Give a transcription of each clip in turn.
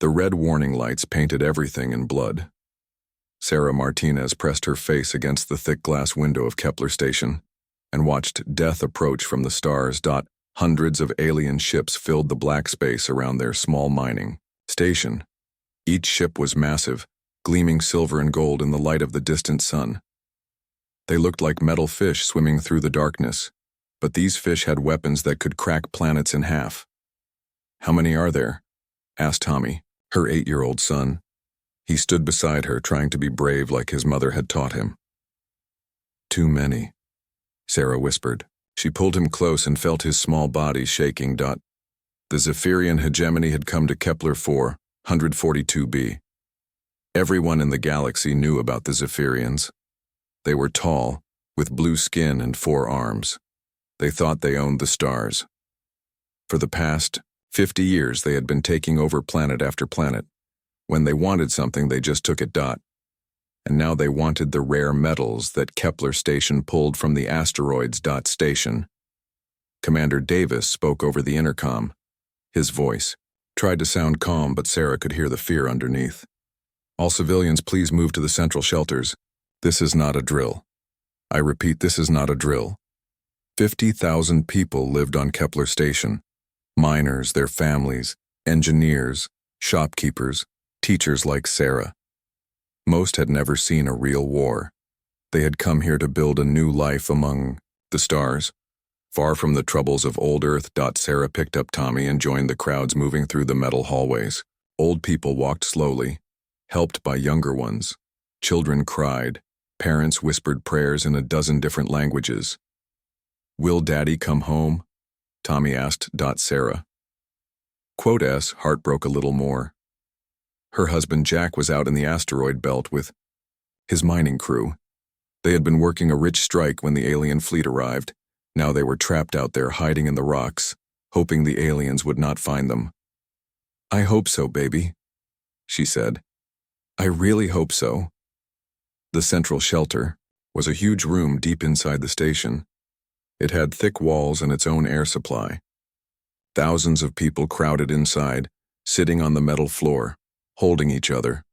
The red warning lights painted everything in blood. Sarah Martinez pressed her face against the thick glass window of Kepler Station and watched death approach from the stars. Hundreds of alien ships filled the black space around their small mining station. Each ship was massive, gleaming silver and gold in the light of the distant sun. They looked like metal fish swimming through the darkness, but these fish had weapons that could crack planets in half. "How many are there?" asked Tommy, her 8-year-old son. He stood beside her, trying to be brave like his mother had taught him. "Too many," Sarah whispered. She pulled him close and felt his small body shaking. The Zephyrian hegemony had come to Kepler 442b. Everyone in the galaxy knew about the Zephyrians. They were tall, with blue skin and 4 arms. They thought they owned the stars. For the past 50 years, they had been taking over planet after planet. When they wanted something, they just took it. And now they wanted the rare metals that Kepler Station pulled from the asteroids. Station. Commander Davis spoke over the intercom. His voice tried to sound calm, but Sarah could hear the fear underneath. "All civilians, please move to the central shelters. This is not a drill. I repeat, this is not a drill." 50,000 people lived on Kepler Station. Miners, their families, engineers, shopkeepers, teachers like Sarah. Most had never seen a real war. They had come here to build a new life among the stars, far from the troubles of old Earth. Sarah picked up Tommy and joined the crowds moving through the metal hallways. Old people walked slowly, helped by younger ones. Children cried. Parents whispered prayers in a dozen different languages. "Will Daddy come home?" Tommy asked. Sarah. Quote's heart broke a little more. Her husband Jack was out in the asteroid belt with his mining crew. They had been working a rich strike when the alien fleet arrived. Now they were trapped out there hiding in the rocks, hoping the aliens would not find them. "I hope so, baby," she said. "I really hope so." The central shelter was a huge room deep inside the station. It had thick walls and its own air supply. Thousands of people crowded inside, sitting on the metal floor, holding each other,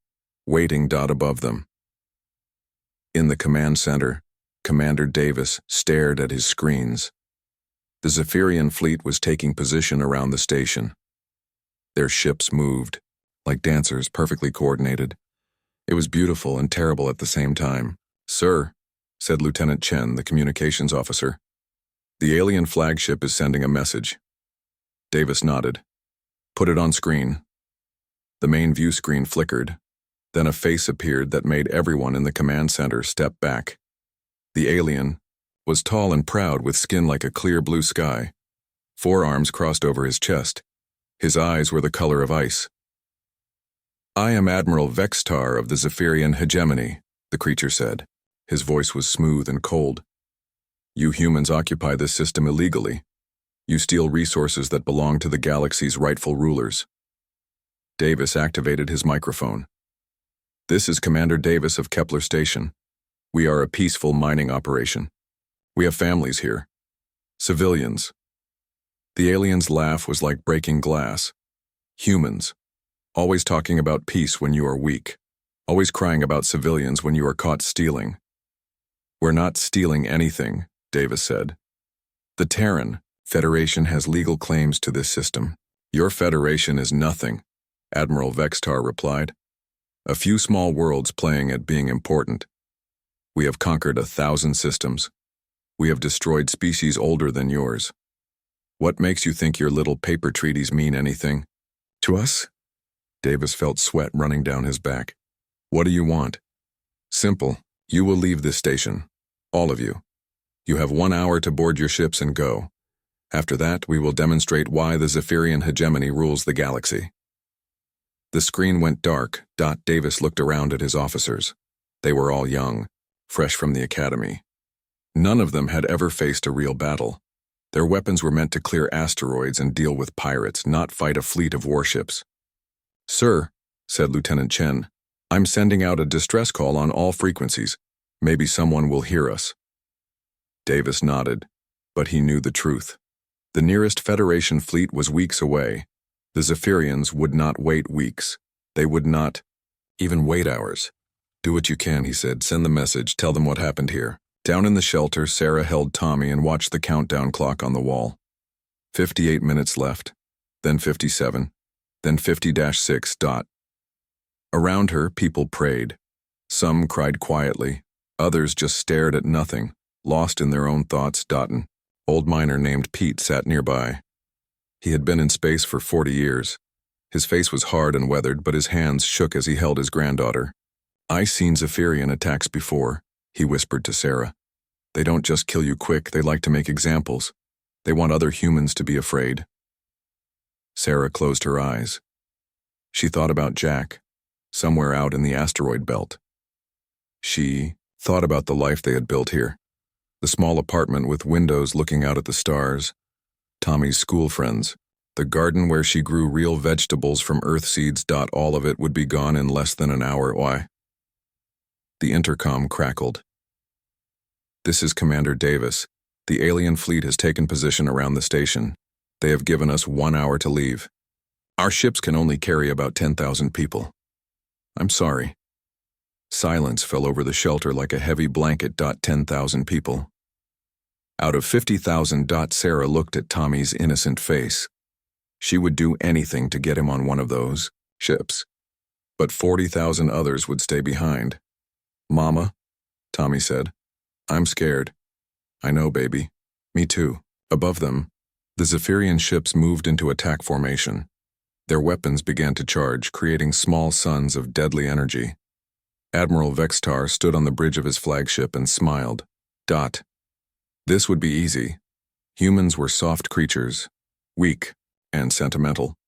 waiting. Above them. In the command center, Commander Davis stared at his screens. The Zephyrian fleet was taking position around the station. Their ships moved, like dancers, perfectly coordinated. It was beautiful and terrible at the same time. "Sir," said Lieutenant Chen, the communications officer, "the alien flagship is sending a message." Davis nodded. "Put it on screen." The main view screen flickered. Then a face appeared that made everyone in the command center step back. The alien was tall and proud, with skin like a clear blue sky. 4 arms crossed over his chest. His eyes were the color of ice. "I am Admiral Vextar of the Zephyrian hegemony," the creature said. His voice was smooth and cold. "You humans occupy this system illegally. You steal resources that belong to the galaxy's rightful rulers." Davis activated his microphone. "This is Commander Davis of Kepler Station. We are a peaceful mining operation. We have families here. Civilians." The alien's laugh was like breaking glass. "Humans. Always talking about peace when you are weak. Always crying about civilians when you are caught stealing." "We're not stealing anything," Davis said. "The Terran Federation has legal claims to this system. Your Federation is nothing," Admiral Vextar replied. "A few small worlds playing at being important. We have conquered 1,000 systems. We have destroyed species older than yours. What makes you think your little paper treaties mean anything to us?" Davis felt sweat running down his back. "What do you want?" "Simple. You will leave this station. All of you. You have 1 hour to board your ships and go. After that, we will demonstrate why the Zephyrian hegemony rules the galaxy." The screen went dark. Davis looked around at his officers. They were all young, fresh from the academy. None of them had ever faced a real battle. Their weapons were meant to clear asteroids and deal with pirates, not fight a fleet of warships. "Sir," said Lieutenant Chen, "I'm sending out a distress call on all frequencies. Maybe someone will hear us." Davis nodded, but he knew the truth. The nearest Federation fleet was weeks away. The Zephyrians would not wait weeks. They would not even wait hours. Do what you can, he said. Send the message. Tell them what happened here. Down in the shelter, Sarah held Tommy and watched the countdown clock on the wall. 58 minutes left, then 57, then 50-6. Around her, people prayed. Some cried quietly. Others just stared at nothing, lost in their own thoughts. An old miner named Pete sat nearby. He had been in space for 40 years. His face was hard and weathered, but his hands shook as he held his granddaughter. "I seen Zephyrian attacks before," he whispered to Sarah. "They don't just kill you quick, they like to make examples. They want other humans to be afraid." Sarah closed her eyes. She thought about Jack, somewhere out in the asteroid belt. She thought about the life they had built here, the small apartment with windows looking out at the stars, Tommy's school friends, the garden where she grew real vegetables from earth seeds. All of it would be gone in less than an hour. Why? The intercom crackled. "This is Commander Davis. The alien fleet has taken position around the station. They have given us 1 hour to leave. Our ships can only carry about 10,000 people. I'm sorry." Silence fell over the shelter like a heavy blanket. 10,000 people. Out of 50,000. Sarah looked at Tommy's innocent face. She would do anything to get him on one of those ships. But 40,000 others would stay behind. "Mama," Tommy said, "I'm scared." "I know, baby. Me too." Above them, the Zephyrian ships moved into attack formation. Their weapons began to charge, creating small suns of deadly energy. Admiral Vextar stood on the bridge of his flagship and smiled. This would be easy. Humans were soft creatures, weak and sentimental.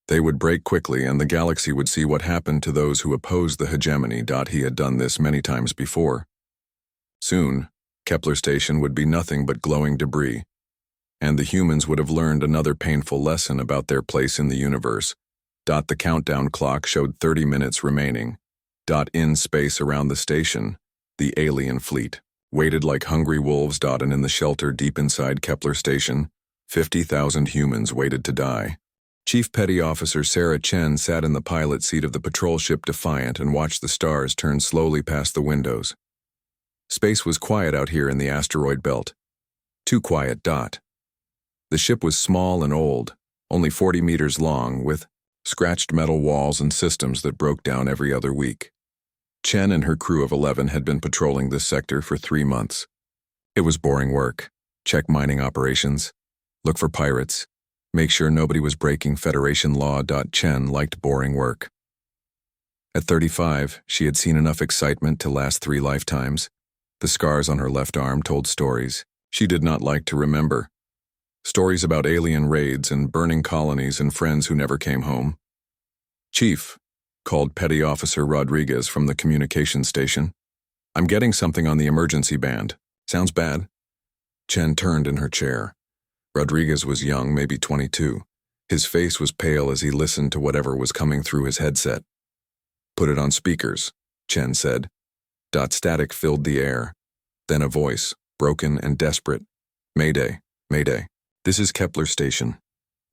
They would break quickly, and the galaxy would see what happened to those who opposed the hegemony. He had done this many times before. Soon, Kepler Station would be nothing but glowing debris, and the humans would have learned another painful lesson about their place in the universe. The countdown clock showed 30 minutes remaining. In space around the station, the alien fleet waited like hungry wolves. And in the shelter deep inside Kepler Station, 50,000 humans waited to die. Chief Petty Officer Sarah Chen sat in the pilot seat of the patrol ship Defiant and watched the stars turn slowly past the windows. Space was quiet out here in the asteroid belt. Too quiet. The ship was small and old, only 40 meters long, with scratched metal walls and systems that broke down every other week. Chen and her crew of 11 had been patrolling this sector for 3 months. It was boring work. Check mining operations, look for pirates, make sure nobody was breaking Federation law. Chen liked boring work. At 35, she had seen enough excitement to last 3 lifetimes. The scars on her left arm told stories she did not like to remember. Stories about alien raids and burning colonies and friends who never came home. "Chief," called Petty Officer Rodriguez from the communication station. "I'm getting something on the emergency band. Sounds bad?" Chen turned in her chair. Rodriguez was young, maybe 22. His face was pale as he listened to whatever was coming through his headset. "Put it on speakers," Chen said. Static filled the air. Then a voice, broken and desperate. "Mayday, Mayday. This is Kepler Station.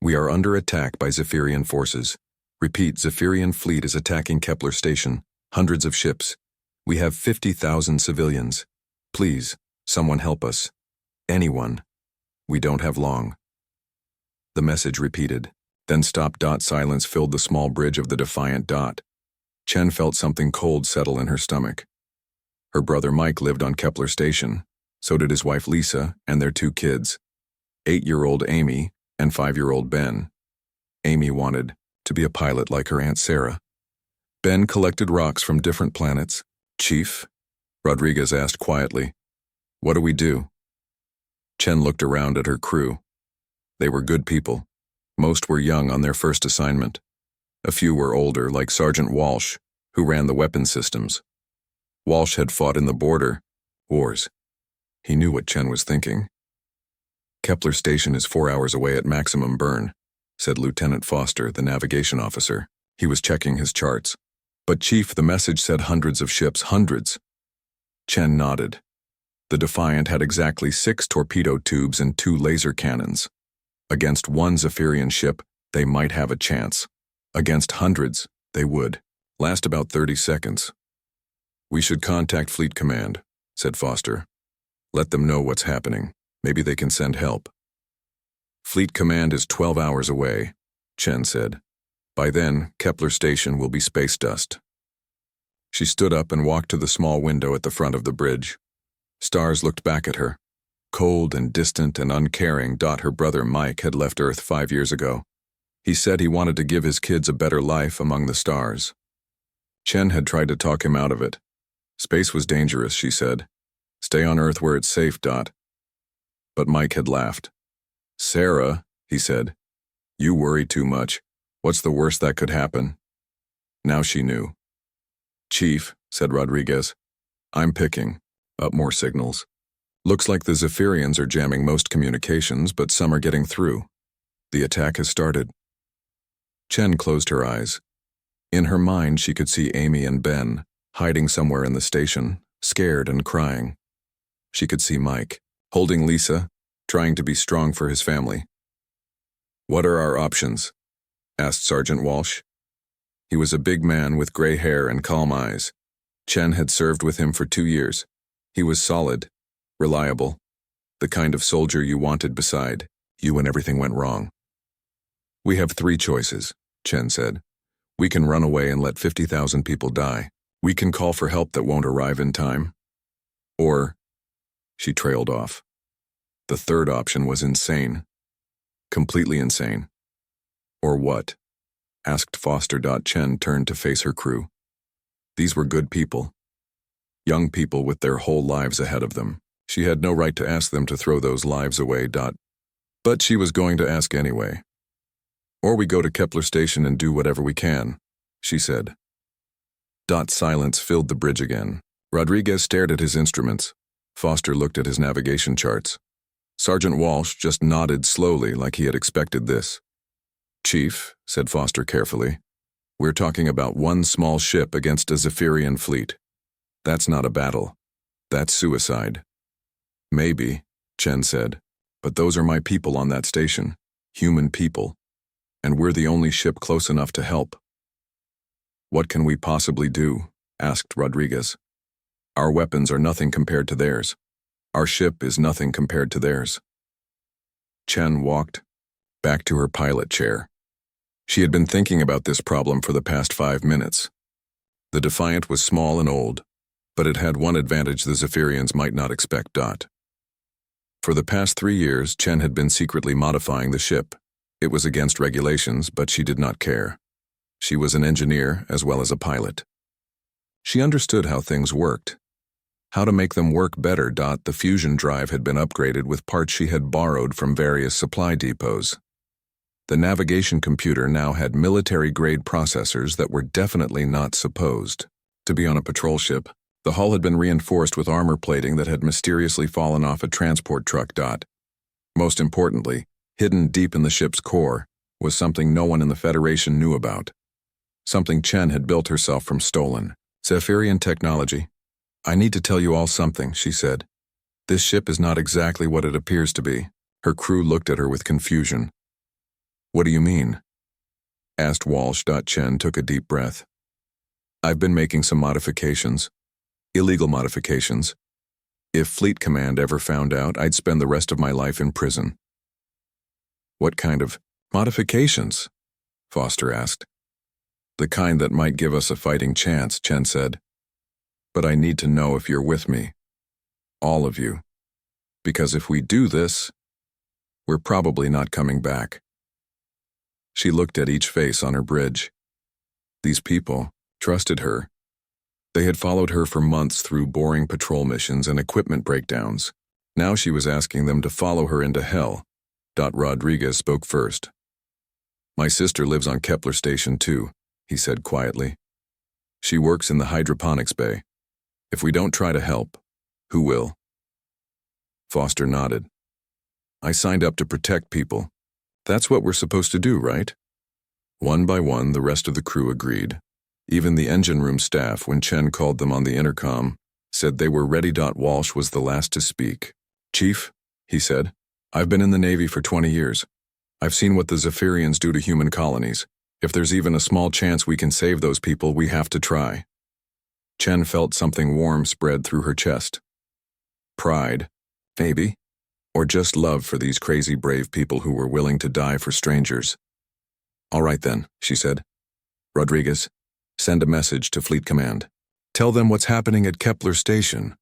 We are under attack by Zephyrian forces. Repeat, Zephyrian fleet is attacking Kepler Station. Hundreds of ships. We have 50,000 civilians. Please, someone help us. Anyone. We don't have long." The message repeated, then stopped. Silence filled the small bridge of the Defiant. Chen felt something cold settle in her stomach. Her brother Mike lived on Kepler Station. So did his wife Lisa and their 2 kids, 8-year-old Amy and 5-year-old Ben. Amy wanted to be a pilot like her Aunt Sarah. Ben collected rocks from different planets. "Chief?" Rodriguez asked quietly. "What do we do?" Chen looked around at her crew. They were good people. Most were young on their first assignment. A few were older, like Sergeant Walsh, who ran the weapon systems. Walsh had fought in the border wars. He knew what Chen was thinking. "Kepler Station is 4 hours away at maximum burn," said Lieutenant Foster, the navigation officer. He was checking his charts. "But Chief, the message said hundreds of ships, hundreds." Chen nodded. The Defiant had exactly 6 torpedo tubes and 2 laser cannons. Against 1 Zephyrian ship, They might have a chance. Against hundreds, they would. Last about 30 seconds. We should contact Fleet Command, said Foster. Let them know what's happening. Maybe they can send help. Fleet Command is 12 hours away, Chen said. By then, Kepler Station will be space dust. She stood up and walked to the small window at the front of the bridge. Stars looked back at her. Cold and distant and uncaring. Her brother Mike had left Earth 5 years ago. He said he wanted to give his kids a better life among the stars. Chen had tried to talk him out of it. Space was dangerous, she said. Stay on Earth where it's safe. But Mike had laughed. Sarah, he said, you worry too much. What's the worst that could happen? Now she knew. Chief, said Rodriguez, I'm picking up more signals. Looks like the Zephyrians are jamming most communications, but some are getting through. The attack has started. Chen closed her eyes. In her mind, she could see Amy and Ben, hiding somewhere in the station, scared and crying. She could see Mike, holding Lisa, trying to be strong for his family. What are our options? Asked Sergeant Walsh. He was a big man with gray hair and calm eyes. Chen had served with him for 2 years. He was solid, reliable, the kind of soldier you wanted beside you when everything went wrong. We have 3 choices, Chen said. We can run away and let 50,000 people die. We can call for help that won't arrive in time. Or, she trailed off. The third option was insane. Completely insane. Or what? Asked Foster. Chen turned to face her crew. These were good people. Young people with their whole lives ahead of them. She had no right to ask them to throw those lives away. But she was going to ask anyway. Or we go to Kepler Station and do whatever we can, she said. Silence filled the bridge again. Rodriguez stared at his instruments. Foster looked at his navigation charts. Sergeant Walsh just nodded slowly like he had expected this. Chief, said Foster carefully, we're talking about one small ship against a Zephyrian fleet. That's not a battle. That's suicide. Maybe, Chen said, but those are my people on that station. Human people. And we're the only ship close enough to help. What can we possibly do? Asked Rodriguez. Our weapons are nothing compared to theirs. Our ship is nothing compared to theirs. Chen walked back to her pilot chair. She had been thinking about this problem for the past 5 minutes. The Defiant was small and old, but it had one advantage the Zephyrians might not expect. For the past 3 years, Chen had been secretly modifying the ship. It was against regulations, but she did not care. She was an engineer as well as a pilot. She understood how things worked. How to make them work better. The fusion drive had been upgraded with parts she had borrowed from various supply depots. The navigation computer now had military-grade processors that were definitely not supposed to be on a patrol ship. The hull had been reinforced with armor plating that had mysteriously fallen off a transport truck. Most importantly, hidden deep in the ship's core was something no one in the Federation knew about. Something Chen had built herself from stolen Zephyrian technology. I need to tell you all something, she said. This ship is not exactly what it appears to be. Her crew looked at her with confusion. What do you mean? Asked Walsh. Chen took a deep breath. I've been making some modifications. Illegal modifications. If Fleet Command ever found out, I'd spend the rest of my life in prison. What kind of modifications? Foster asked. The kind that might give us a fighting chance, Chen said. But I need to know if you're with me. All of you. Because if we do this, we're probably not coming back. She looked at each face on her bridge. These people trusted her. They had followed her for months through boring patrol missions and equipment breakdowns. Now she was asking them to follow her into hell. Rodriguez spoke first. My sister lives on Kepler Station too, he said quietly. She works in the hydroponics bay. If we don't try to help, who will? Foster nodded. I signed up to protect people. That's what we're supposed to do, right? One by one, the rest of the crew agreed. Even the engine room staff, when Chen called them on the intercom, said they were ready. Walsh was the last to speak. Chief, he said, I've been in the Navy for 20 years. I've seen what the Zephyrians do to human colonies. If there's even a small chance we can save those people, we have to try. Chen felt something warm spread through her chest. Pride, maybe, or just love for these crazy brave people who were willing to die for strangers. All right then, she said. Rodriguez, send a message to Fleet Command. Tell them what's happening at Kepler Station.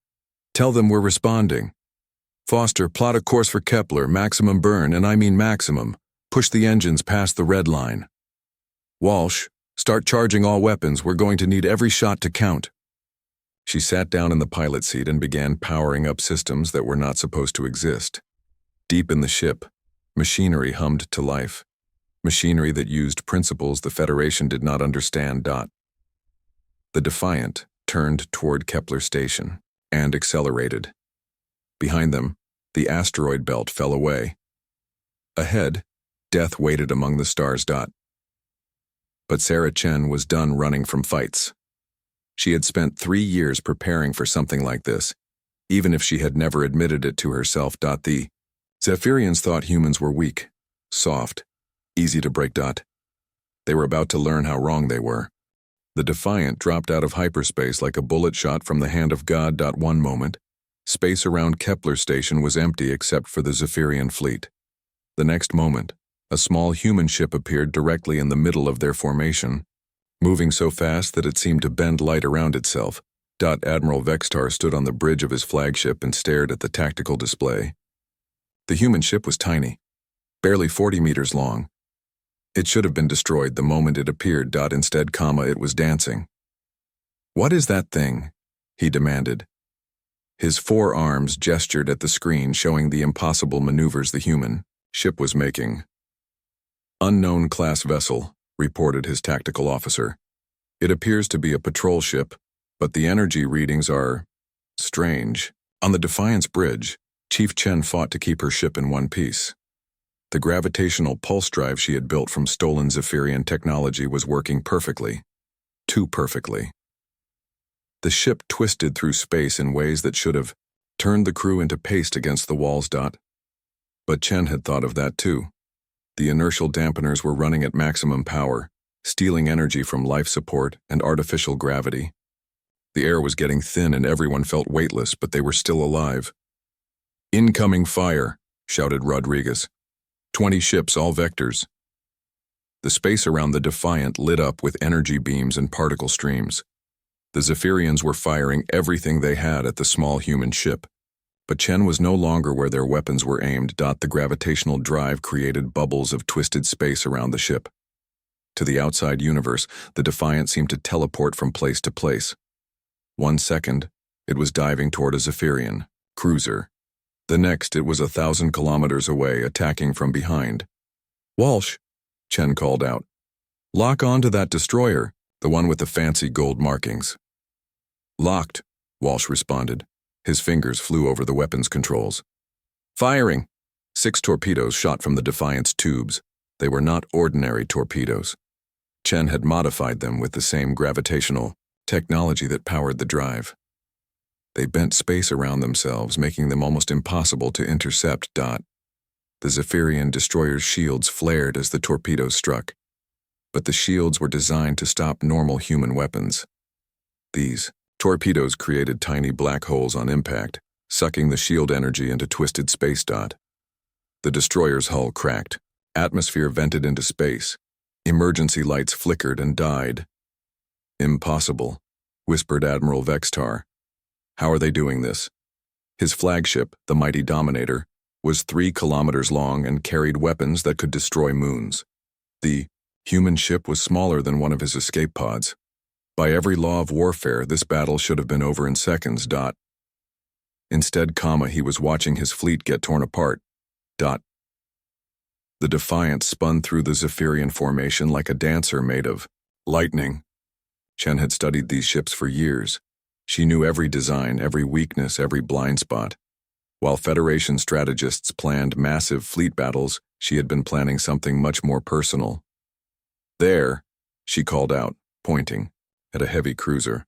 Tell them we're responding. Foster, plot a course for Kepler, maximum burn, and I mean maximum. Push the engines past the red line. Walsh, start charging all weapons. We're going to need every shot to count. She sat down in the pilot seat and began powering up systems that were not supposed to exist. Deep in the ship, machinery hummed to life. Machinery that used principles the Federation did not understand. The Defiant turned toward Kepler Station and accelerated. Behind them, the asteroid belt fell away. Ahead, death waited among the stars. But Sarah Chen was done running from fights. She had spent 3 years preparing for something like this, even if she had never admitted it to herself. The Zephyrians thought humans were weak, soft, easy to break. They were about to learn how wrong they were. The Defiant dropped out of hyperspace like a bullet shot from the hand of God. One moment, space around Kepler Station was empty except for the Zephyrian fleet. The next moment, a small human ship appeared directly in the middle of their formation, moving so fast that it seemed to bend light around itself. Admiral Vextar stood on the bridge of his flagship and stared at the tactical display. The human ship was tiny, barely 40 meters long. It should have been destroyed the moment it appeared. Instead, it was dancing. What is that thing? He demanded. His 4 arms gestured at the screen, showing the impossible maneuvers the human ship was making. Unknown class vessel, reported his tactical officer. It appears to be a patrol ship, but the energy readings are strange. On the Defiance bridge, Chief Chen fought to keep her ship in one piece. The gravitational pulse drive she had built from stolen Zephyrian technology was working perfectly. Too perfectly. The ship twisted through space in ways that should have turned the crew into paste against the walls. But Chen had thought of that too. The inertial dampeners were running at maximum power, stealing energy from life support and artificial gravity. The air was getting thin and everyone felt weightless, but they were still alive. Incoming fire, shouted Rodriguez. 20 ships, all vectors. The space around the Defiant lit up with energy beams and particle streams. The Zephyrians were firing everything they had at the small human ship. But Chen was no longer where their weapons were aimed. The gravitational drive created bubbles of twisted space around the ship. To the outside universe, the Defiant seemed to teleport from place to place. 1 second, it was diving toward a Zephyrian cruiser. The next, it was 1,000 kilometers away, attacking from behind. Walsh, Chen called out. Lock on to that destroyer, the one with the fancy gold markings. Locked, Walsh responded. His fingers flew over the weapons controls. Firing! 6 torpedoes shot from the Defiant's tubes. They were not ordinary torpedoes. Chen had modified them with the same gravitational technology that powered the drive. They bent space around themselves, making them almost impossible to intercept. The Zephyrian destroyer's shields flared as the torpedoes struck. But the shields were designed to stop normal human weapons. These torpedoes created tiny black holes on impact, sucking the shield energy into twisted space. The destroyer's hull cracked. Atmosphere vented into space. Emergency lights flickered and died. Impossible, whispered Admiral Vextar. How are they doing this? His flagship, the mighty Dominator, was 3 kilometers long and carried weapons that could destroy moons. The human ship was smaller than one of his escape pods. By every law of warfare, this battle should have been over in seconds. Instead, he was watching his fleet get torn apart. The Defiant spun through the Zephyrian formation like a dancer made of lightning. Chen had studied these ships for years. She knew every design, every weakness, every blind spot. While Federation strategists planned massive fleet battles, she had been planning something much more personal. There, she called out, pointing at a heavy cruiser.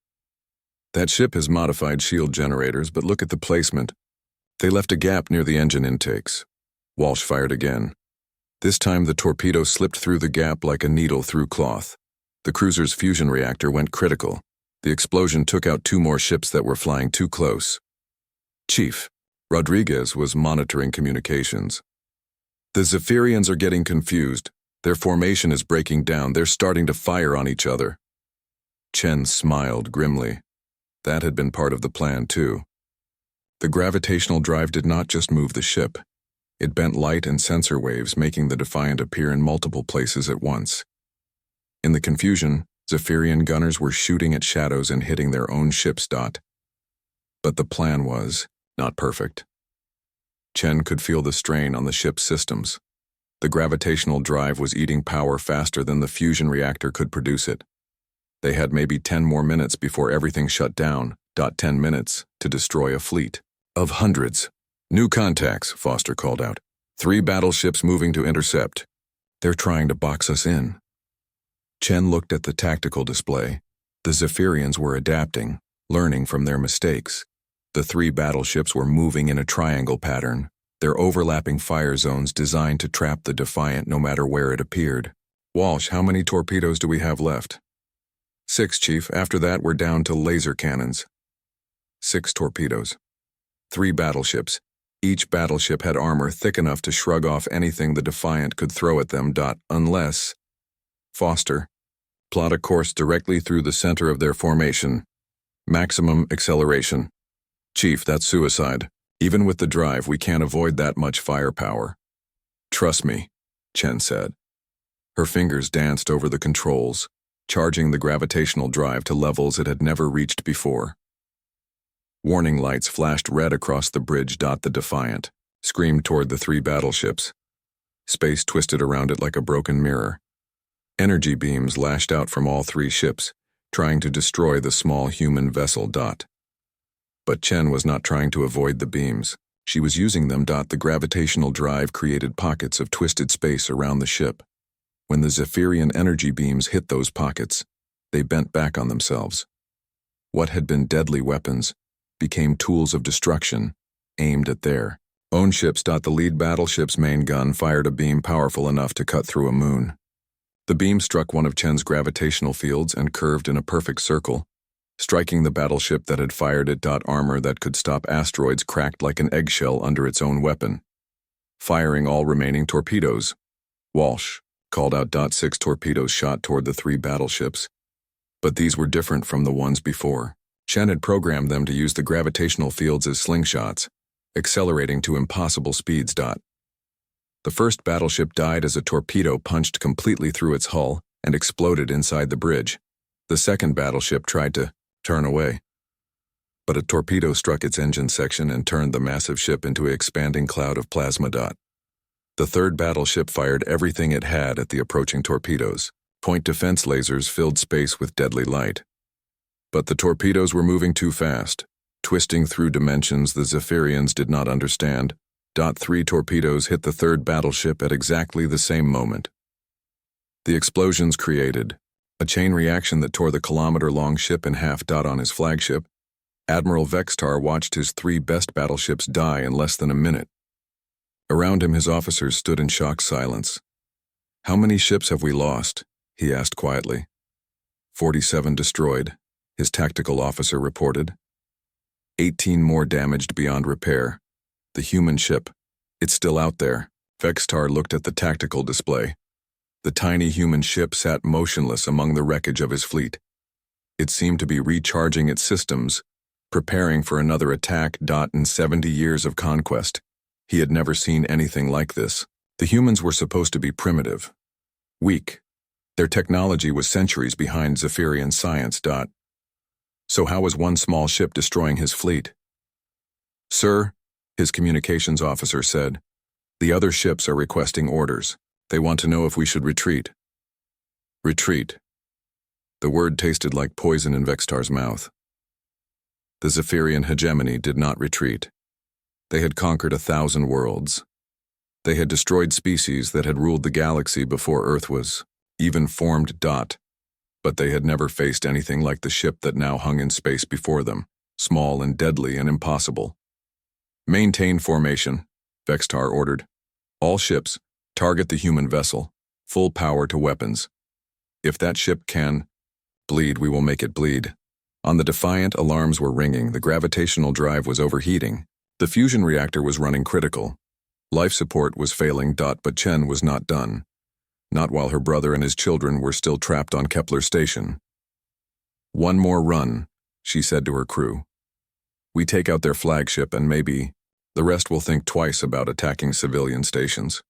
That ship has modified shield generators, but look at the placement. They left a gap near the engine intakes. Walsh fired again. This time the torpedo slipped through the gap like a needle through cloth. The cruiser's fusion reactor went critical. The explosion took out 2 more ships that were flying too close. Chief Rodriguez was monitoring communications. The Zephyrians are getting confused. Their formation is breaking down. They're starting to fire on each other. Chen smiled grimly. That had been part of the plan, too. The gravitational drive did not just move the ship. It bent light and sensor waves, making the Defiant appear in multiple places at once. In the confusion, Zephyrian gunners were shooting at shadows and hitting their own ships. But the plan was not perfect. Chen could feel the strain on the ship's systems. The gravitational drive was eating power faster than the fusion reactor could produce it. They had maybe 10 more minutes before everything shut down. 10 minutes to destroy a fleet of hundreds. New contacts, Foster called out. 3 battleships moving to intercept. They're trying to box us in. Chen looked at the tactical display. The Zephyrians were adapting, learning from their mistakes. The 3 battleships were moving in a triangle pattern, their overlapping fire zones designed to trap the Defiant no matter where it appeared. Walsh, how many torpedoes do we have left? 6, Chief. After that, we're down to laser cannons. 6 torpedoes. 3 battleships. Each battleship had armor thick enough to shrug off anything the Defiant could throw at them. Unless... Foster, plot a course directly through the center of their formation. Maximum acceleration. Chief, that's suicide. Even with the drive, we can't avoid that much firepower. Trust me, Chen said. Her fingers danced over the controls, charging the gravitational drive to levels it had never reached before. Warning lights flashed red across the bridge. The Defiant screamed toward the 3 battleships. Space twisted around it like a broken mirror. Energy beams lashed out from all 3 ships, trying to destroy the small human vessel. But Chen was not trying to avoid the beams. She was using them. The gravitational drive created pockets of twisted space around the ship. When the Zephyrian energy beams hit those pockets, they bent back on themselves. What had been deadly weapons became tools of destruction, aimed at their own ships. The lead battleship's main gun fired a beam powerful enough to cut through a moon. The beam struck one of Chen's gravitational fields and curved in a perfect circle, striking the battleship that had fired it. Armor that could stop asteroids cracked like an eggshell under its own weapon, firing all remaining torpedoes. Walsh called out. 6 torpedoes shot toward the 3 battleships, but these were different from the ones before. Chen had programmed them to use the gravitational fields as slingshots, accelerating to impossible speeds. The first battleship died as a torpedo punched completely through its hull and exploded inside the bridge. The second battleship tried to turn away, but a torpedo struck its engine section and turned the massive ship into an expanding cloud of plasma. The third battleship fired everything it had at the approaching torpedoes. Point defense lasers filled space with deadly light. But the torpedoes were moving too fast, twisting through dimensions the Zephyrians did not understand. 3 torpedoes hit the third battleship at exactly the same moment. The explosions created a chain reaction that tore the kilometer-long ship in half. On his flagship, Admiral Vextar watched his 3 best battleships die in less than a minute. Around him, his officers stood in shocked silence. How many ships have we lost? He asked quietly. 47 destroyed, his tactical officer reported. 18 more damaged beyond repair. The human ship, it's still out there. Vextar looked at the tactical display. The tiny human ship sat motionless among the wreckage of his fleet. It seemed to be recharging its systems, preparing for another attack. In 70 years of conquest, he had never seen anything like this. The humans were supposed to be primitive, weak. Their technology was centuries behind Zephyrian science. So how was one small ship destroying his fleet? Sir, his communications officer said, the other ships are requesting orders. They want to know if we should retreat. Retreat. The word tasted like poison in Vextar's mouth. The Zephyrian hegemony did not retreat. They had conquered 1,000 worlds. They had destroyed species that had ruled the galaxy before Earth was even formed. But they had never faced anything like the ship that now hung in space before them, small and deadly and impossible. Maintain formation, Vextar ordered. All ships, Target the human vessel. Full power to weapons. If that ship can bleed, we will make it bleed. On the Defiant, alarms were ringing. The gravitational drive was overheating. The fusion reactor was running critical. Life support was failing. But Chen was not done. Not while her brother and his children were still trapped on Kepler Station. One more run, she said to her crew. We take out their flagship and maybe the rest will think twice about attacking civilian stations.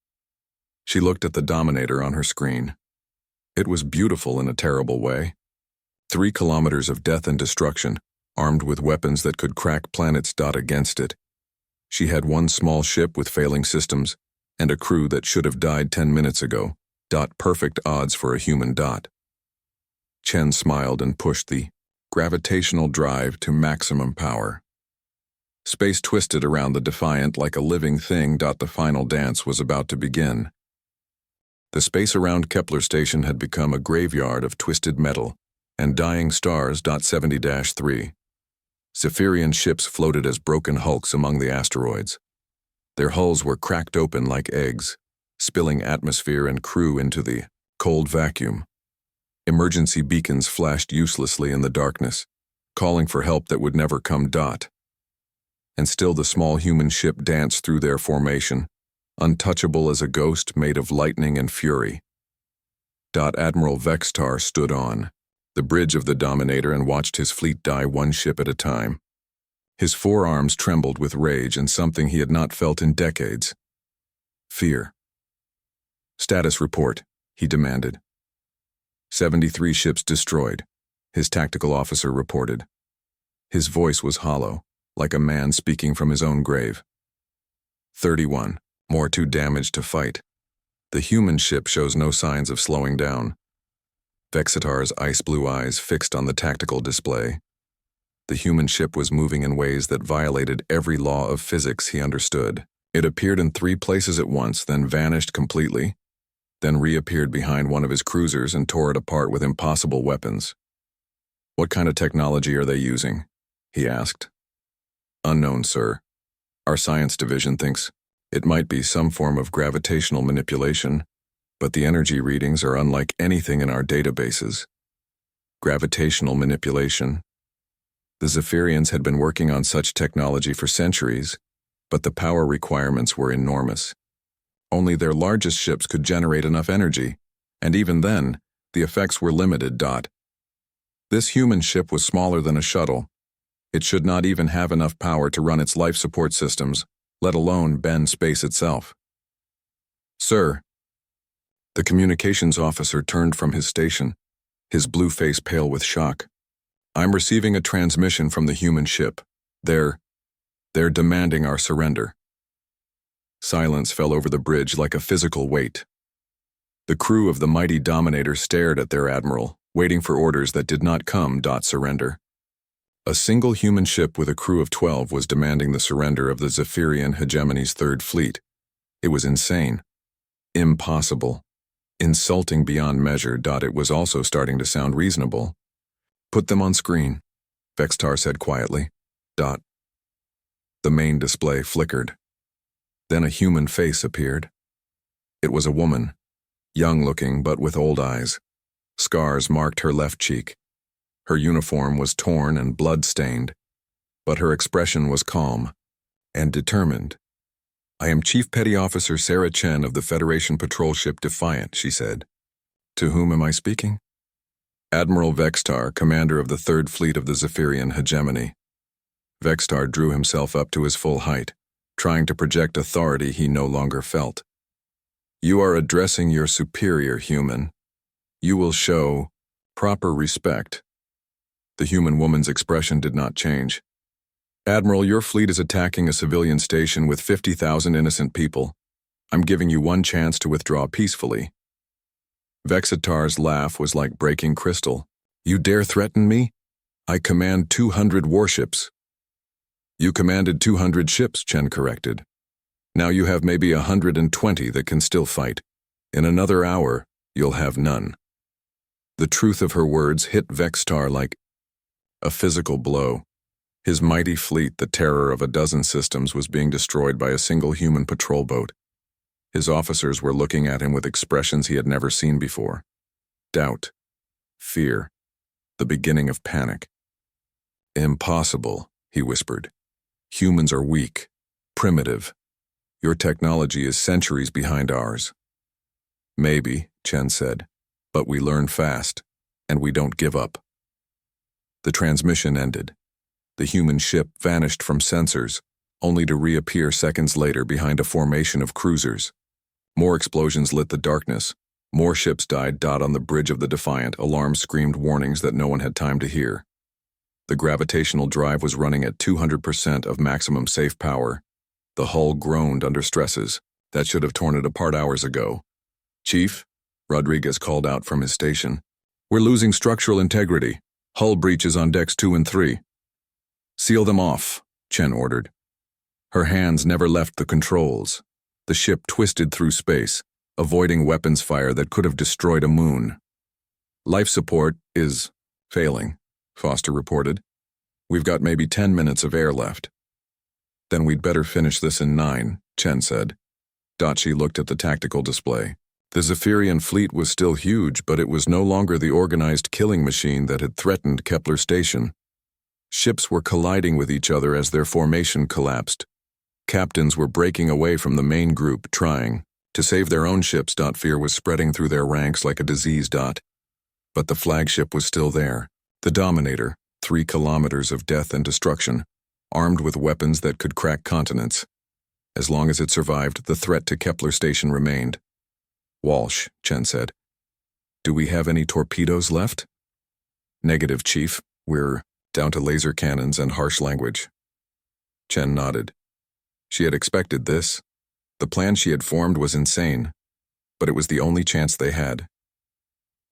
She looked at the Dominator on her screen. It was beautiful in a terrible way. 3 kilometers of death and destruction, armed with weapons that could crack planets. Against it. She had one small ship with failing systems and a crew that should have died 10 minutes ago. Perfect odds for a human. Chen smiled and pushed the gravitational drive to maximum power. Space twisted around the Defiant like a living thing. The final dance was about to begin. The space around Kepler Station had become a graveyard of twisted metal and dying stars. 70-3. Zephyrian ships floated as broken hulks among the asteroids. Their hulls were cracked open like eggs, spilling atmosphere and crew into the cold vacuum. Emergency beacons flashed uselessly in the darkness, calling for help that would never come. And still the small human ship danced through their formation, untouchable as a ghost made of lightning and fury. Admiral Vextar stood on the bridge of the Dominator and watched his fleet die one ship at a time. His forearms trembled with rage and something he had not felt in decades. Fear. Status report, he demanded. 73 ships destroyed, his tactical officer reported. His voice was hollow, like a man speaking from his own grave. 31, more too damaged to fight. The human ship shows no signs of slowing down. Vexitar's ice-blue eyes fixed on the tactical display. The human ship was moving in ways that violated every law of physics he understood. It appeared in 3 places at once, then vanished completely, then reappeared behind one of his cruisers and tore it apart with impossible weapons. What kind of technology are they using? He asked. Unknown, sir. Our science division thinks it might be some form of gravitational manipulation, but the energy readings are unlike anything in our databases. Gravitational manipulation. The Zephyrians had been working on such technology for centuries, but the power requirements were enormous. Only their largest ships could generate enough energy, and even then, the effects were limited. This human ship was smaller than a shuttle. It should not even have enough power to run its life support systems, let alone bend space itself. Sir. The communications officer turned from his station, his blue face pale with shock. I'm receiving a transmission from the human ship. They're demanding our surrender. Silence fell over the bridge like a physical weight. The crew of the mighty Dominator stared at their admiral, waiting for orders that did not come. Surrender. A single human ship with a crew of 12 was demanding the surrender of the Zephyrian hegemony's 3rd fleet. It was insane. Impossible. Insulting beyond measure. It was also starting to sound reasonable. Put them on screen, Vextar said quietly. The main display flickered. Then a human face appeared. It was a woman, young-looking but with old eyes. Scars marked her left cheek. Her uniform was torn and blood-stained, but her expression was calm and determined. I am Chief Petty Officer Sarah Chen of the Federation patrol ship Defiant, she said. To whom am I speaking? Admiral Vextar, commander of the 3rd Fleet of the Zephyrian hegemony. Vextar drew himself up to his full height, trying to project authority he no longer felt. You are addressing your superior, human. You will show proper respect. The human woman's expression did not change. Admiral, your fleet is attacking a civilian station with 50,000 innocent people. I'm giving you one chance to withdraw peacefully. Vexitar's laugh was like breaking crystal. You dare threaten me? I command 200 warships. You commanded 200 ships, Chen corrected. Now you have maybe 120 that can still fight. In another hour, you'll have none. The truth of her words hit Vextar like a physical blow. His mighty fleet, the terror of a dozen systems, was being destroyed by a single human patrol boat. His officers were looking at him with expressions he had never seen before. Doubt. Fear. The beginning of panic. "Impossible," he whispered. "Humans are weak, primitive. Your technology is centuries behind ours." "Maybe," Chen said, "but we learn fast, and we don't give up." The transmission ended. The human ship vanished from sensors, only to reappear seconds later behind a formation of cruisers. More explosions lit the darkness. More ships died. On the bridge of the Defiant, alarms screamed warnings that no one had time to hear. The gravitational drive was running at 200% of maximum safe power. The hull groaned under stresses that should have torn it apart hours ago. "Chief," Rodriguez called out from his station, "we're losing structural integrity. Hull breaches on decks 2 and 3. "Seal them off," Chen ordered. Her hands never left the controls. The ship twisted through space, avoiding weapons fire that could have destroyed a moon. "Life support is failing," Foster reported. "We've got maybe 10 minutes of air left." "Then we'd better finish this in 9, Chen said. She looked at the tactical display. The Zephyrian fleet was still huge, but it was no longer the organized killing machine that had threatened Kepler Station. Ships were colliding with each other as their formation collapsed. Captains were breaking away from the main group, trying to save their own ships. Fear was spreading through their ranks like a disease. But the flagship was still there. The Dominator, 3 kilometers of death and destruction, armed with weapons that could crack continents. As long as it survived, the threat to Kepler Station remained. "Walsh," Chen said, "do we have any torpedoes left?" "Negative, Chief. We're down to laser cannons and harsh language." Chen nodded. She had expected this. The plan she had formed was insane, but it was the only chance they had.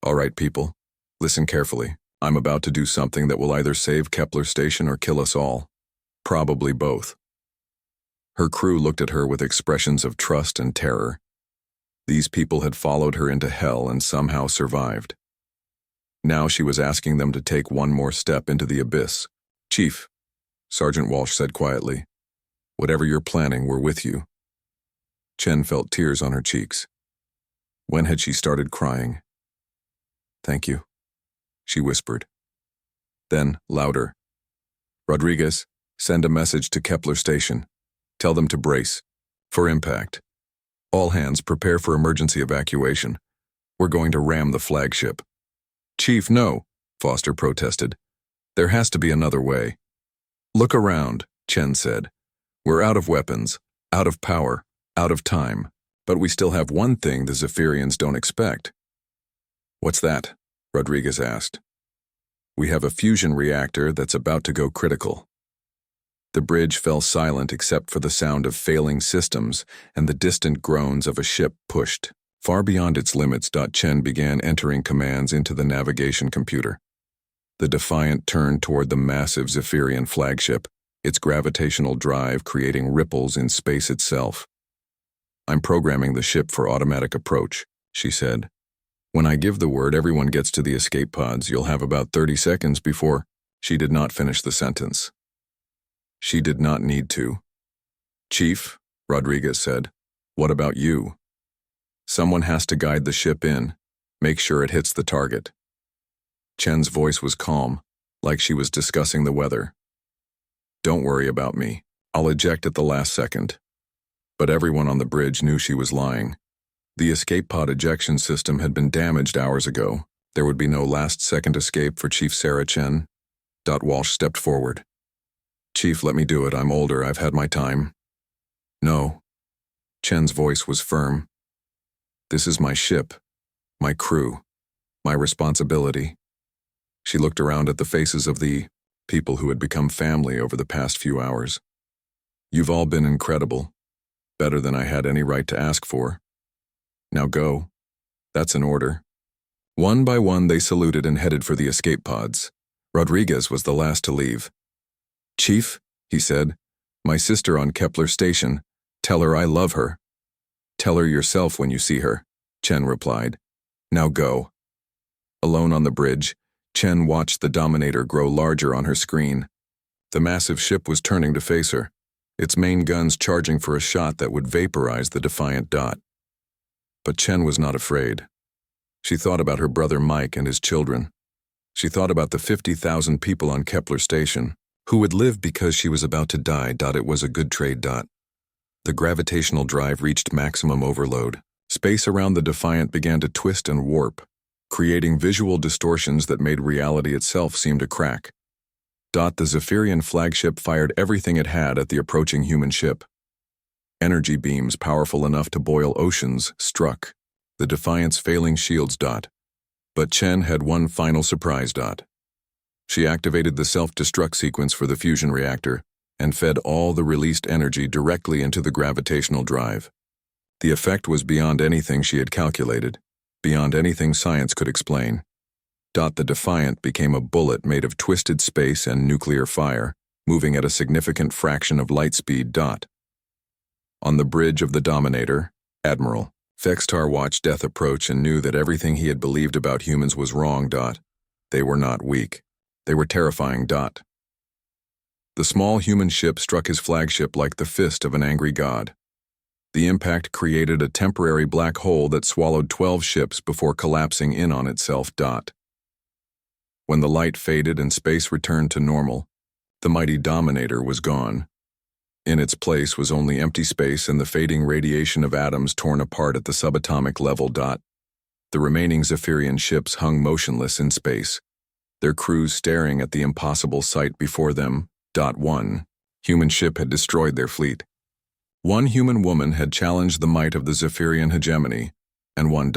"All right, people, listen carefully. I'm about to do something that will either save Kepler Station or kill us all. Probably both." Her crew looked at her with expressions of trust and terror. These people had followed her into hell and somehow survived. Now she was asking them to take one more step into the abyss. "Chief," Sergeant Walsh said quietly, "whatever you're planning, we're with you." Chen felt tears on her cheeks. When had she started crying? "Thank you," she whispered. Then, louder, "Rodriguez, send a message to Kepler Station. Tell them to brace for impact. All hands prepare for emergency evacuation. We're going to ram the flagship." "Chief, no," Foster protested. "There has to be another way." "Look around," Chen said. "We're out of weapons, out of power, out of time, but we still have one thing the Zephyrians don't expect." "What's that?" Rodriguez asked. "We have a fusion reactor that's about to go critical." The bridge fell silent except for the sound of failing systems and the distant groans of a ship pushed far beyond its limits. Chen began entering commands into the navigation computer. The Defiant turned toward the massive Zephyrian flagship, its gravitational drive creating ripples in space itself. "I'm programming the ship for automatic approach," she said. "When I give the word, everyone gets to the escape pods. You'll have about 30 seconds before—" She did not finish the sentence. She did not need to. "Chief," Rodriguez said, "what about you? Someone has to guide the ship in. Make sure it hits the target." Chen's voice was calm, like she was discussing the weather. "Don't worry about me. I'll eject at the last second." But everyone on the bridge knew she was lying. The escape pod ejection system had been damaged hours ago. There would be no last-second escape for Chief Sarah Chen. Walsh stepped forward. "Chief, let me do it. I'm older. I've had my time." "No." Chen's voice was firm. "This is my ship, my crew, my responsibility." She looked around at the faces of the people who had become family over the past few hours. "You've all been incredible. Better than I had any right to ask for. Now go. That's an order." One by one they saluted and headed for the escape pods. Rodriguez was the last to leave. "Chief," he said, "my sister on Kepler Station. Tell her I love her." "Tell her yourself when you see her," Chen replied. "Now go." Alone on the bridge, Chen watched the Dominator grow larger on her screen. The massive ship was turning to face her, its main guns charging for a shot that would vaporize the Defiant. But Chen was not afraid. She thought about her brother Mike and his children. She thought about the 50,000 people on Kepler Station who would live because she was about to die. It was a good trade. The gravitational drive reached maximum overload. Space around the Defiant began to twist and warp, creating visual distortions that made reality itself seem to crack. The Zephyrian flagship fired everything it had at the approaching human ship. Energy beams powerful enough to boil oceans struck the Defiant's failing shields. But Chen had one final surprise. She activated the self-destruct sequence for the fusion reactor and fed all the released energy directly into the gravitational drive. The effect was beyond anything she had calculated, beyond anything science could explain. The Defiant became a bullet made of twisted space and nuclear fire, moving at a significant fraction of light speed. On the bridge of the Dominator, Admiral Fextar watched death approach and knew that everything he had believed about humans was wrong. They were not weak. They were terrifying. The small human ship struck his flagship like the fist of an angry god. The impact created a temporary black hole that swallowed 12 ships before collapsing in on itself. When the light faded and space returned to normal, the mighty Dominator was gone. In its place was only empty space and the fading radiation of atoms torn apart at the subatomic level. The remaining Zephyrian ships hung motionless in space, their crews staring at the impossible sight before them. One human ship had destroyed their fleet. One human woman had challenged the might of the Zephyrian hegemony, and one.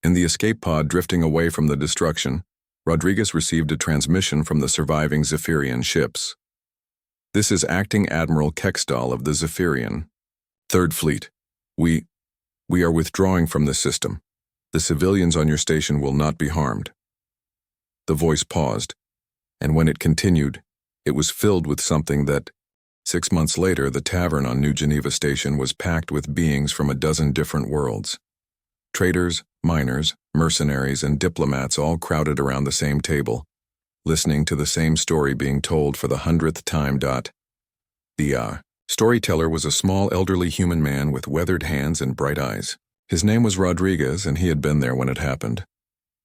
In the escape pod drifting away from the destruction, Rodriguez received a transmission from the surviving Zephyrian ships. This is Acting Admiral Kekstal of the Zephyrian. Third Fleet. We are withdrawing from the system. The civilians on your station will not be harmed. The voice paused, and when it continued, it was filled with something that, 6 months later, the tavern on New Geneva Station was packed with beings from a dozen different worlds. Traders, miners, mercenaries, and diplomats all crowded around the same table, listening to the same story being told for the 100th time. The storyteller was a small elderly human man with weathered hands and bright eyes. His name was Rodriguez, and he had been there when it happened.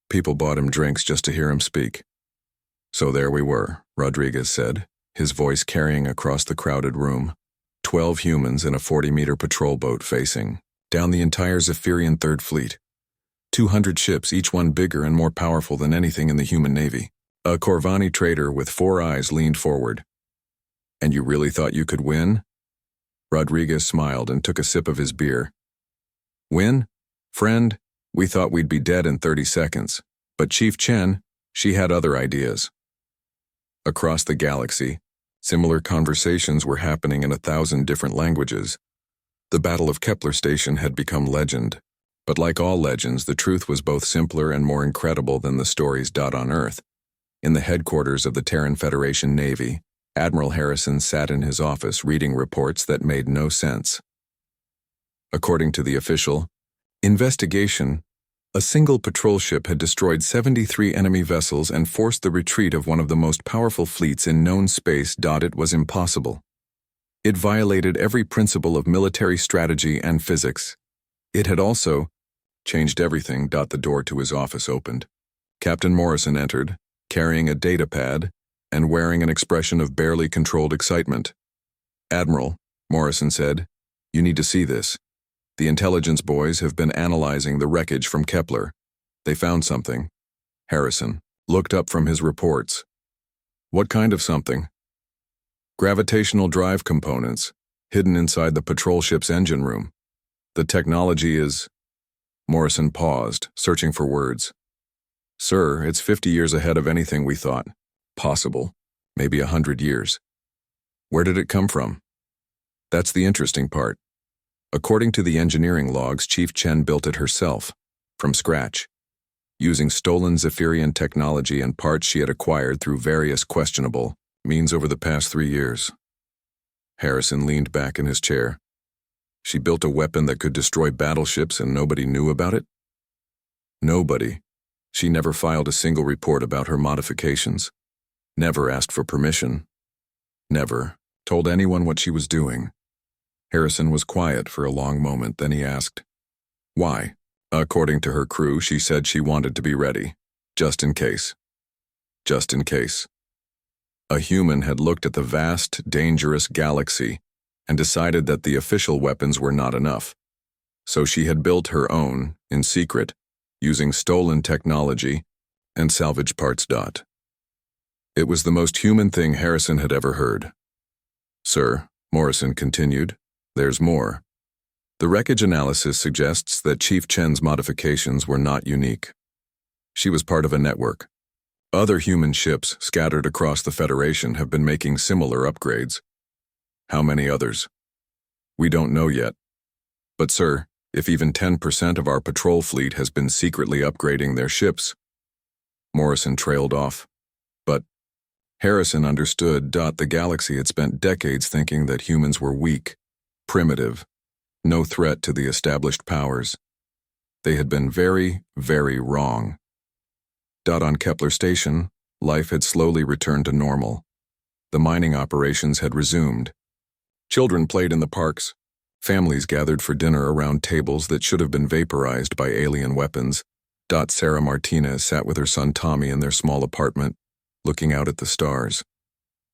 People bought him drinks just to hear him speak. So there we were, Rodriguez said, his voice carrying across the crowded room. 12 humans in a 40-meter patrol boat facing down the entire Zephyrian Third Fleet. 200 ships, each one bigger and more powerful than anything in the human navy. A Corvani trader with 4 eyes leaned forward. And you really thought you could win? Rodriguez smiled and took a sip of his beer. Win? Friend, we thought we'd be dead in 30 seconds. But Chief Chen, she had other ideas. Across the galaxy, similar conversations were happening in 1,000 different languages. The Battle of Kepler Station had become legend. But like all legends, the truth was both simpler and more incredible than the stories. On Earth, in the headquarters of the Terran Federation Navy, Admiral Harrison sat in his office reading reports that made no sense. According to the official investigation, a single patrol ship had destroyed 73 enemy vessels and forced the retreat of one of the most powerful fleets in known space. It was impossible. It violated every principle of military strategy and physics. It had also changed everything. The door to his office opened. Captain Morrison entered, carrying a data pad and wearing an expression of barely controlled excitement. Admiral, Morrison said, you need to see this. The intelligence boys have been analyzing the wreckage from Kepler. They found something. Harrison looked up from his reports. What kind of something? Gravitational drive components, hidden inside the patrol ship's engine room. The technology is... Morrison paused, searching for words. Sir, it's 50 years ahead of anything we thought possible, maybe 100 years. Where did it come from? That's the interesting part. According to the engineering logs, Chief Chen built it herself, from scratch, using stolen Zephyrian technology and parts she had acquired through various questionable means over the past 3 years. Harrison leaned back in his chair. She built a weapon that could destroy battleships and nobody knew about it? Nobody. She never filed a single report about her modifications. Never asked for permission. Never told anyone what she was doing. Harrison was quiet for a long moment, then he asked, Why? According to her crew, she said she wanted to be ready. Just in case. Just in case. A human had looked at the vast, dangerous galaxy and decided that the official weapons were not enough. So she had built her own, in secret, using stolen technology and salvage parts. It was the most human thing Harrison had ever heard. Sir, Morrison continued, there's more. The wreckage analysis suggests that Chief Chen's modifications were not unique. She was part of a network. Other human ships scattered across the Federation have been making similar upgrades. How many others? We don't know yet. But sir, if even 10% of our patrol fleet has been secretly upgrading their ships. Morrison trailed off. But Harrison understood. The galaxy had spent decades thinking that humans were weak, primitive, no threat to the established powers. They had been very, very wrong. On Kepler Station, life had slowly returned to normal. The mining operations had resumed. Children played in the parks. Families gathered for dinner around tables that should have been vaporized by alien weapons. Sarah Martinez sat with her son Tommy in their small apartment, looking out at the stars.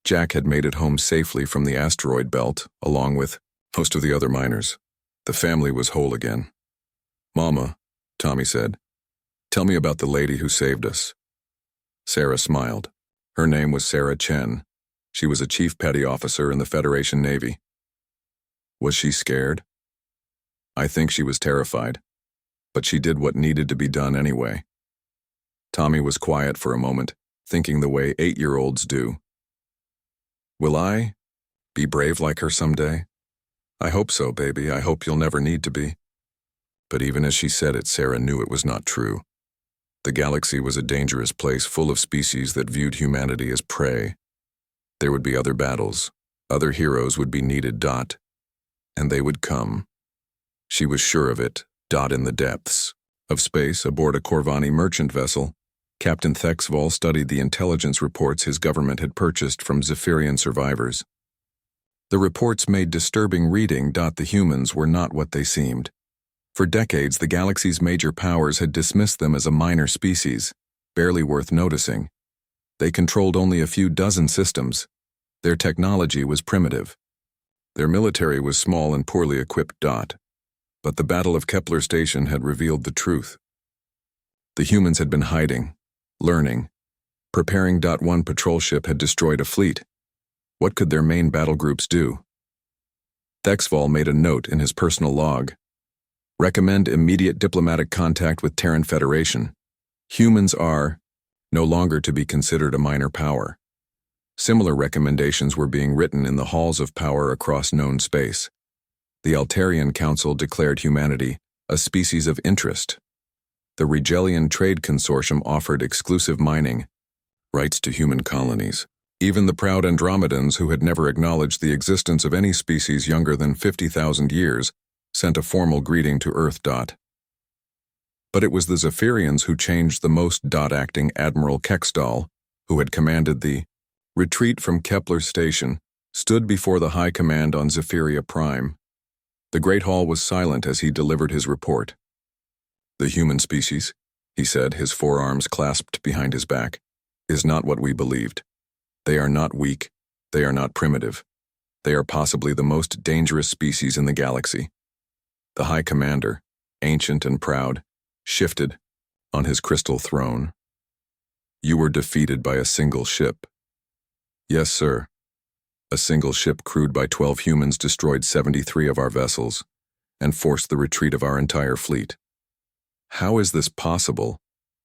Jack had made it home safely from the asteroid belt, along with most of the other miners. The family was whole again. Mama, Tommy said, tell me about the lady who saved us. Sarah smiled. Her name was Sarah Chen. She was a chief petty officer in the Federation Navy. Was she scared? I think she was terrified, but she did what needed to be done anyway. Tommy was quiet for a moment, thinking the way 8-year-olds do. Will I be brave like her someday? I hope so, baby. I hope you'll never need to be. But even as she said it, Sarah knew it was not true. The galaxy was a dangerous place full of species that viewed humanity as prey. There would be other battles. Other heroes would be needed. And they would come. She was sure of it. In the depths of space aboard a Corvani merchant vessel, Captain Thexval studied the intelligence reports his government had purchased from Zephyrian survivors. The reports made disturbing reading. The humans were not what they seemed. For decades, the galaxy's major powers had dismissed them as a minor species, barely worth noticing. They controlled only a few dozen systems. Their technology was primitive. Their military was small and poorly equipped. But the Battle of Kepler Station had revealed the truth. The humans had been hiding, learning, preparing. One patrol ship had destroyed a fleet. What could their main battle groups do? Thexval made a note in his personal log. Recommend immediate diplomatic contact with Terran Federation. Humans are no longer to be considered a minor power. Similar recommendations were being written in the halls of power across known space. The Altarian Council declared humanity a species of interest. The Regelian Trade Consortium offered exclusive mining rights to human colonies. Even the proud Andromedans, who had never acknowledged the existence of any species younger than 50,000 years, sent a formal greeting to Earth. But it was the Zephyrians who changed the most. Acting Admiral Quaked, who had commanded the retreat from Kepler Station, stood before the High Command on Zephyria Prime. The Great Hall was silent as he delivered his report. The human species, he said, his forearms clasped behind his back, is not what we believed. They are not weak. They are not primitive. They are possibly the most dangerous species in the galaxy. The High Commander, ancient and proud, shifted on his crystal throne. You were defeated by a single ship. Yes, sir. A single ship crewed by 12 humans destroyed 73 of our vessels and forced the retreat of our entire fleet. How is this possible?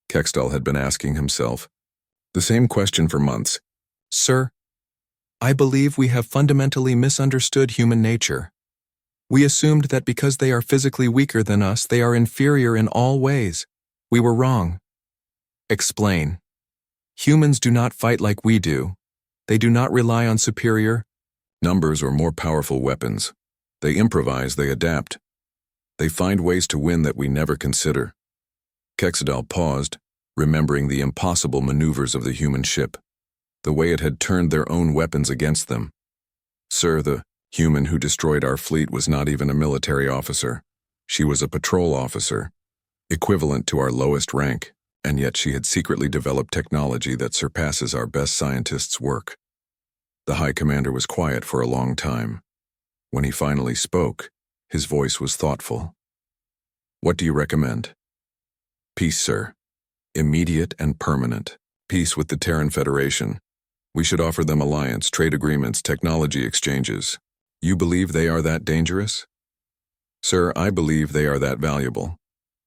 Quaked had been asking himself. The same question for months. Sir, I believe we have fundamentally misunderstood human nature. We assumed that because they are physically weaker than us, they are inferior in all ways. We were wrong. Explain. Humans do not fight like we do. They do not rely on superior numbers or more powerful weapons. They improvise, they adapt. They find ways to win that we never consider. Quaked paused, remembering the impossible maneuvers of the human ship, the way it had turned their own weapons against them. Sir, the human who destroyed our fleet was not even a military officer. She was a patrol officer, equivalent to our lowest rank, and yet she had secretly developed technology that surpasses our best scientists' work. The High Commander was quiet for a long time. When he finally spoke, his voice was thoughtful. "What do you recommend?" "Peace, sir. Immediate and permanent. Peace with the Terran Federation. We should offer them alliance, trade agreements, technology exchanges. You believe they are that dangerous?" "Sir, I believe they are that valuable.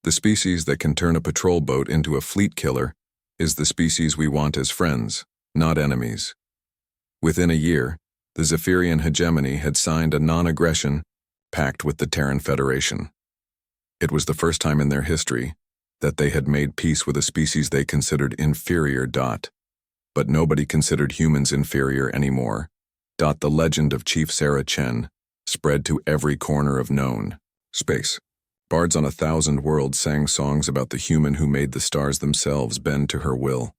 The species that can turn a patrol boat into a fleet killer is the species we want as friends, not enemies." Within a year, the Zephyrian hegemony had signed a non-aggression pact with the Terran Federation. It was the first time in their history that they had made peace with a species they considered inferior. But nobody considered humans inferior anymore. The legend of Chief Sarah Chen spread to every corner of known space. Bards on 1,000 worlds sang songs about the human who made the stars themselves bend to her will.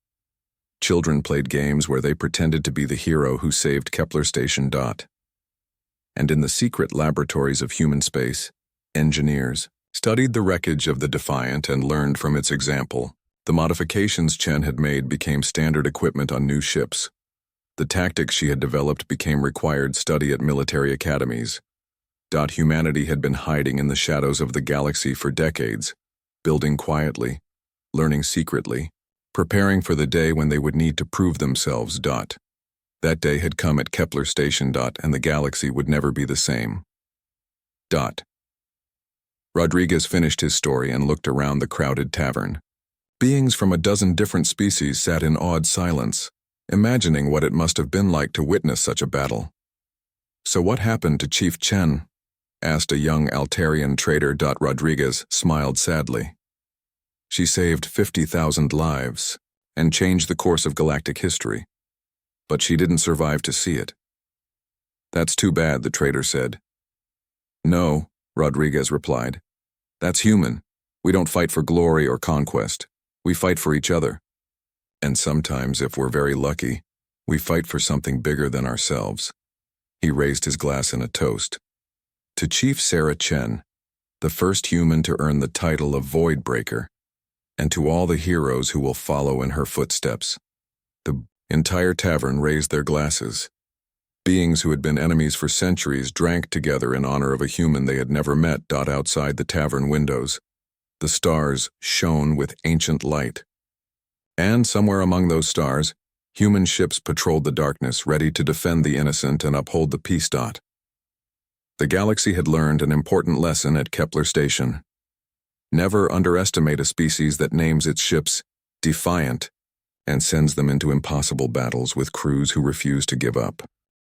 Children played games where they pretended to be the hero who saved Kepler Station. And in the secret laboratories of human space, engineers studied the wreckage of the Defiant and learned from its example. The modifications Chen had made became standard equipment on new ships. The tactics she had developed became required study at military academies. Humanity had been hiding in the shadows of the galaxy for decades, building quietly, learning secretly, preparing for the day when they would need to prove themselves. That day had come at Kepler Station. And the galaxy would never be the same. Rodriguez finished his story and looked around the crowded tavern. Beings from a dozen different species sat in awed silence, imagining what it must have been like to witness such a battle. "So what happened to Chief Chen?" asked a young Altarian trader. Rodriguez smiled sadly. "She saved 50,000 lives and changed the course of galactic history. But she didn't survive to see it." "That's too bad," the trader said. "No," Rodriguez replied. "That's human. We don't fight for glory or conquest. We fight for each other. And sometimes, if we're very lucky, we fight for something bigger than ourselves." He raised his glass in a toast. "To Chief Sarah Chen, the first human to earn the title of Void Breaker, and to all the heroes who will follow in her footsteps." The entire tavern raised their glasses. Beings who had been enemies for centuries drank together in honor of a human they had never met. Outside the tavern windows, the stars shone with ancient light. And somewhere among those stars, human ships patrolled the darkness, ready to defend the innocent and uphold the peace. The galaxy had learned an important lesson at Kepler Station. Never underestimate a species that names its ships Defiant and sends them into impossible battles with crews who refuse to give up.